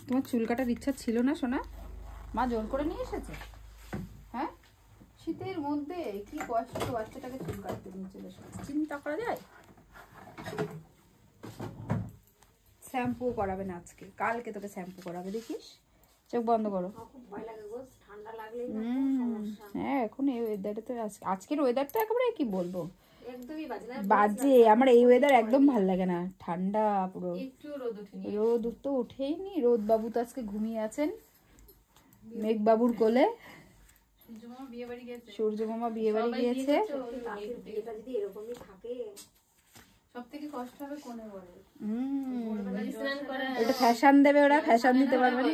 তোমার চুল কাটার ইচ্ছা ছিল না সোনা? মা জোর করে নিয়ে এসেছে? হ্যাঁ, শীতের মধ্যে কি কষ্ট বাচ্চাটাকে চুল কাটতে নিয়ে চলে এসেছে, চিন্তা করা যায়? শ্যাম্পু করাবে না আজকে, কালকে তোকে শ্যাম্পু করাবে, দেখিস। চোখ বন্ধ করো। হ্যাঁ, এখন এই ওয়েদারে তো আজকের ওয়েদার তো একেবারে কি বলবো, বাজে। আমার এই ওয়েদার একদম ভাল লাগে না, ঠান্ডা পুরো, রোদ তো ওঠেইনি। রোদ বাবু তো আজকে ঘুমিয়ে আছেন মেঘ বাবুর কোলে। সূর্য মামা বিয়ে বাড়ি গিয়েছে। এটা ফ্যাশন দেবে, ওরা ফ্যাশন দিতে পারবে না।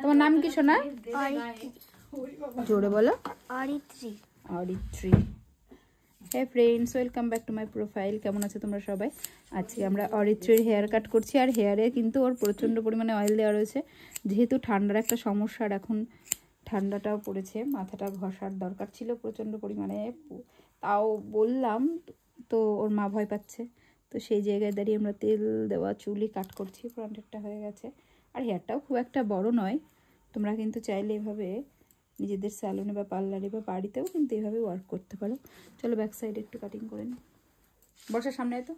তোমার নাম কি সোনা? জোরে বলো। অরিত্রী। অরিত্রী। হ্যাঁ friends, welcome back to my profile. কেমন আছো তোমরা সবাই? আজকে আমরা অরিত্রীর হেয়ার কাট করছি। আর হেয়ারে কিন্তু ওর প্রচণ্ড পরিমাণে অয়েল দেওয়া রয়েছে, যেহেতু ঠান্ডার একটা সমস্যা। আর এখন ঠান্ডাটাও পড়েছে, মাথাটা ঘষার দরকার ছিল প্রচণ্ড পরিমাণে, তাও বললাম তো ওর মা ভয় পাচ্ছে। তো সেই জায়গায় দাঁড়িয়ে আমরা তেল দেওয়া চুলই কাট করছি। ফ্রন্টেরটা হয়ে গেছে, আর হেয়ারটাও খুব একটা বড় নয়। তোমরা কিন্তু চাইলে এভাবে নিজেদের স্যালুনে বা পার্লারে বা বাড়িতেও কিন্তু এভাবে ওয়ার্ক করতে পারো। চলো ব্যাক সাইডে একটু কাটিং করে নিই। বর্ষার সামনে তো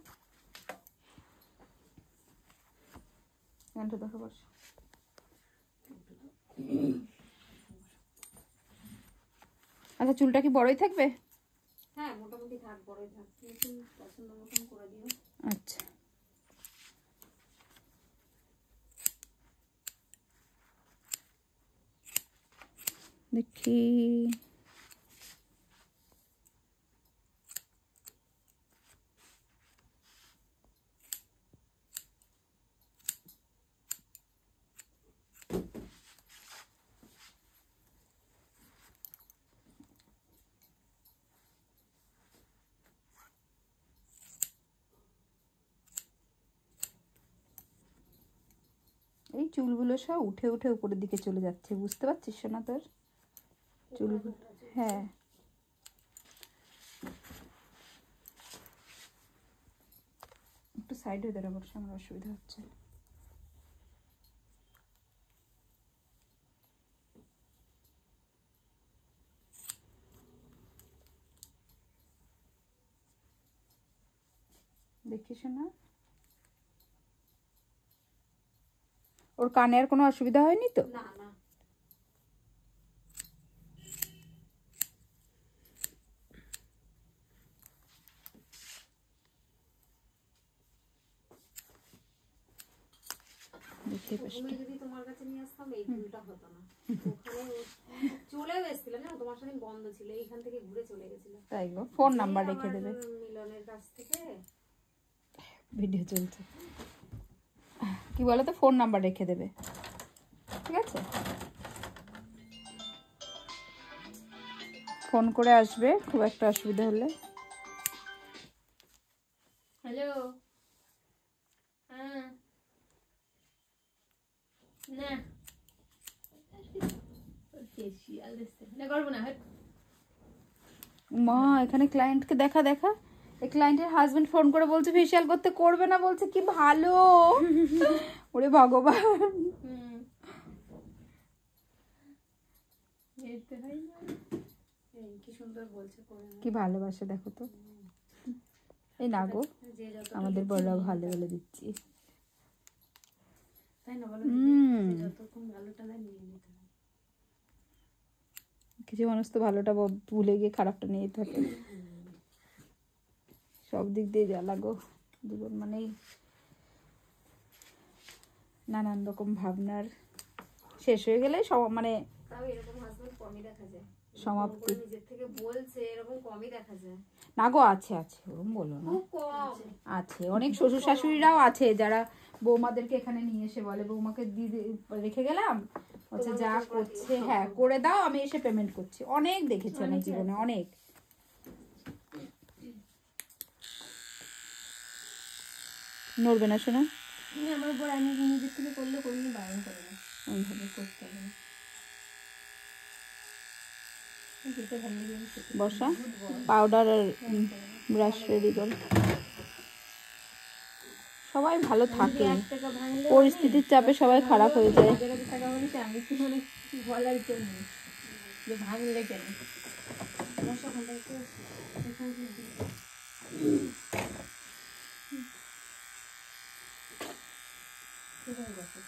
গানটা দেখো। বর্ষা, আচ্ছা চুলটা কি বড়ই থাকবে? হ্যাঁ মোটামুটি থাক, বড়ই থাক, তুমি পছন্দ মতন করে দিও। আচ্ছা দেখি। এই চুলগুলো সব উঠে উঠে উপরের দিকে চলে যাচ্ছে, বুঝতে পারছিস না তোর চুলগুলো? হ্যাঁ একটু সাইড হয়ে দাঁড়া বর্ষা, আমার অসুবিধা হচ্ছে। দেখিস না ওর কানে আর কোনো অসুবিধা হয়নি তো? না না, যদি তোমার কাছে নিয়ে আসতাম এই চুলটা হতো না। ওখানে চলেও এসেছিল না, তোমার সাথে বন্ধ ছিল, এইখান থেকে ঘুরে চলে গেছিল। তাই গো, ফোন নাম্বার রেখে দেবে। মিলনের কাছ থেকে ভিডিও চলছে, কি বলো তো, ফোন নাম্বার রেখে দেবে, ঠিক আছে? ফোন করে আসবে খুব একটা অসুবিধা হলে। হ্যালো, হ্যাঁ না মা এখানে ক্লায়েন্টকে দেখা দেখা, এই ক্লায়েন্টের হাজবেন্ড ফোন করে বলছে ফেসিয়াল করতে, করবে না বলছে। কি ভালো, ওরে ভগবান। কি সুন্দর বলছে, কি ভালোবাসে দেখো তো। এই না গো, আমাদের বড়রা ভালো বলে দিচ্ছি, তাই না বলো? যতক্ষণ ভালোটা দেয় নিয়ে নিতে হয়। কিছু মানুষ তো ভালোটা ভুলে গিয়ে খারাপটা নিয়ে থাকে। সব দিক দিয়ে জ্বালা গো, জীবন মানেই নানান রকম ভাবনার শেষ হয়ে গেলে সব মানে সমাপ্তি। না গো, আছে আছে, ওরকম বলো না, আছে অনেক শ্বশুর শাশুড়িরাও আছে যারা বৌমাদেরকে এখানে নিয়ে এসে বলে, বৌমাকে দিয়ে রেখে গেলাম, হচ্ছে যা করছে হ্যাঁ করে দাও, আমি এসে পেমেন্ট করছি। অনেক দেখেছি আমি জীবনে, অনেক। নড়বে না শোনা, আমার উপর আমি নিজের থেকে করলে কোনো বারণ করে না, ওইভাবে করতে হবে। বর্ষা পাউডার আর ব্রাশ রেডি কর। সবাই ভালো থাকে, 1 টাকা ভাঙলে পরিস্থিতির চাপে সবাই খারাপ হয়ে যায়। 1000 টাকা হয়েছে, আমি কি মানে কি বলার জন্য যে ভাঙলে কেন সমস্যা কোনটা একটু এখানে দিই। কোথায় বসে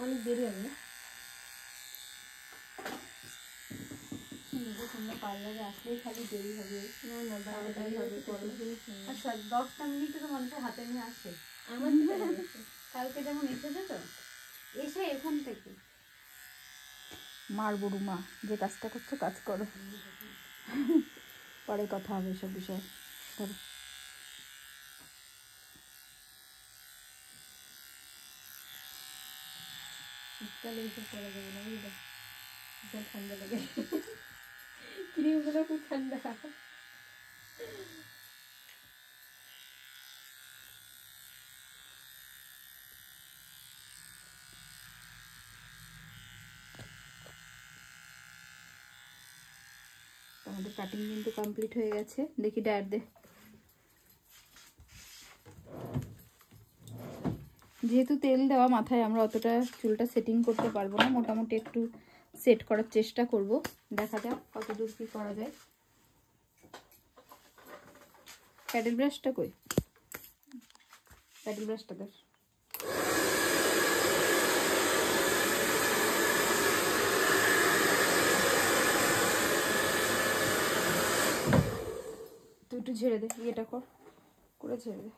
অনেক দেরি হবে না? তোমরা পার্লারে আসলেই খালি দেরি হবে। না না, তাড়াতাড়ি হবে, করো। আচ্ছা 10টা মিনিটে তো মানুষের হাতে নিয়ে আসে। আমার কালকে যেমন এসেছে তো, এসে এখান থেকে মার বড়ুমা, যে কাজটা করছো কাজ করো, পরে কথা হবে এসব বিষয়ে। ধরো শীতকালে এইসব করা যাবে না, বুঝলে? বিশাল ঠান্ডা লাগে, ক্রিমগুলো খুব ঠান্ডা। আমাদের কাটিং কিন্তু কমপ্লিট হয়ে গেছে। দেখি ডায়ার দে। যেহেতু তেল দেওয়া মাথায়, আমরা অতটা চুলটা সেটিং করতে পারবো না, মোটামুটি একটু সেট করার চেষ্টা করব, দেখা যাক কত দূর কি করা যায়। প্যাডেল ব্রাশটা কই? প্যাডেল ব্রাশটা দেখ। তুই একটু ঝেড়ে দে, ইয়েটা করে ঝেড়ে দে।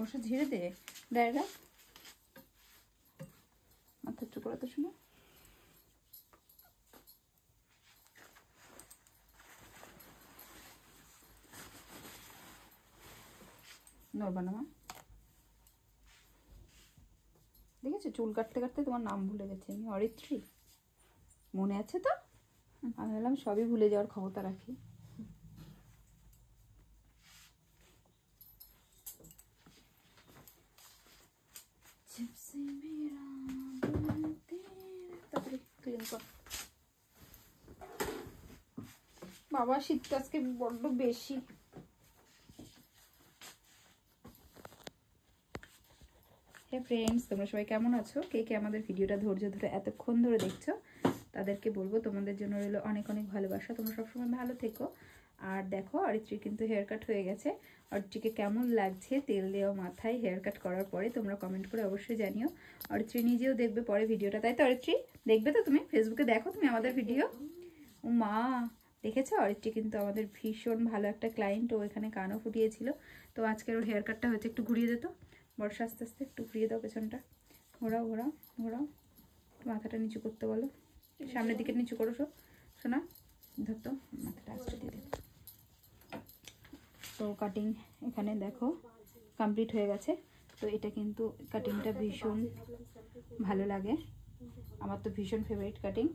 বসে ঝেড়ে দে ডায়রা, মাথা একটু করে তো শুনে। নড়বা না মা। দেখেছো চুল কাটতে কাটতে তোমার নাম ভুলে গেছে আমি, অরিত্রী। মনে আছে তো? আমি বললাম সবই ভুলে যাওয়ার ক্ষমতা রাখি। বাবা শীতটা আজকে বড্ড বেশি। হ্যাঁ ফ্রেন্ডস, তোমরা সবাই কেমন আছো? কে কে আমাদের ভিডিওটা ধৈর্য ধরে এতক্ষণ ধরে দেখছো, তাদেরকে বলবো তোমাদের জন্য রইলো অনেক অনেক ভালোবাসা। তোমরা সবসময় ভালো থেকো। আর দেখো অরিত্রীর কিন্তু হেয়ার কাট হয়ে গেছে। অরিত্রীকে কেমন লাগছে তেল দেওয়া মাথায় হেয়ার কাট করার পরে তোমরা কমেন্ট করে অবশ্যই জানিও। অরিত্রী নিজেও দেখবে পরে ভিডিওটা, তাই তো অরিত্রী? দেখবে তো তুমি? ফেসবুকে দেখো তুমি আমাদের ভিডিও? ও মা, দেখেছো? অরিত্রী কিন্তু আমাদের ভীষণ ভালো একটা ক্লায়েন্ট। ও এখানে কানও ফুটিয়েছিল, তো আজকের ওর হেয়ার কাটটা হচ্ছে। একটু ঘুরিয়ে দিত বর্ষা, আস্তে আস্তে একটু ঘুরিয়ে দাও পেছনটা। ঘোরাও ঘোরাও ঘোরাও, মাথাটা নিচু করতে বলো, সামনের দিকে নিচু করো। শোনা ধরতো, মাথাটা আস্তে দিয়ে দেবে। তো কাটিং এখানে দেখো কমপ্লিট হয়ে গেছে। তো এটা কিন্তু কাটিংটা ভীষণ ভালো লাগে, আমার তো ভীষণ ফেভারিট কাটিং।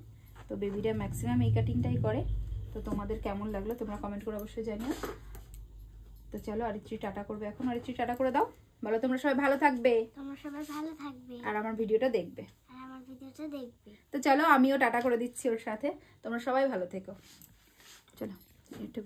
তো বেবিরা ম্যাক্সিমাম এই কাটিংটাই করে। তো তোমাদের কেমন লাগলো তোমরা কমেন্ট করে অবশ্যই জানিও। তো চলো অরিত্রী টাটা করবে এখন। অরিত্রী টাটা করে দাও, বলো তোমরা সবাই ভালো থাকবে, তোমরা সবাই ভালো থাকবে আর আমার ভিডিওটা দেখবে। আর আমার ভিডিওটা দেখবে। তো চলো আমিও টাটা করে দিচ্ছি ওর সাথে। তোমরা সবাই ভালো থেকো। চলো একটু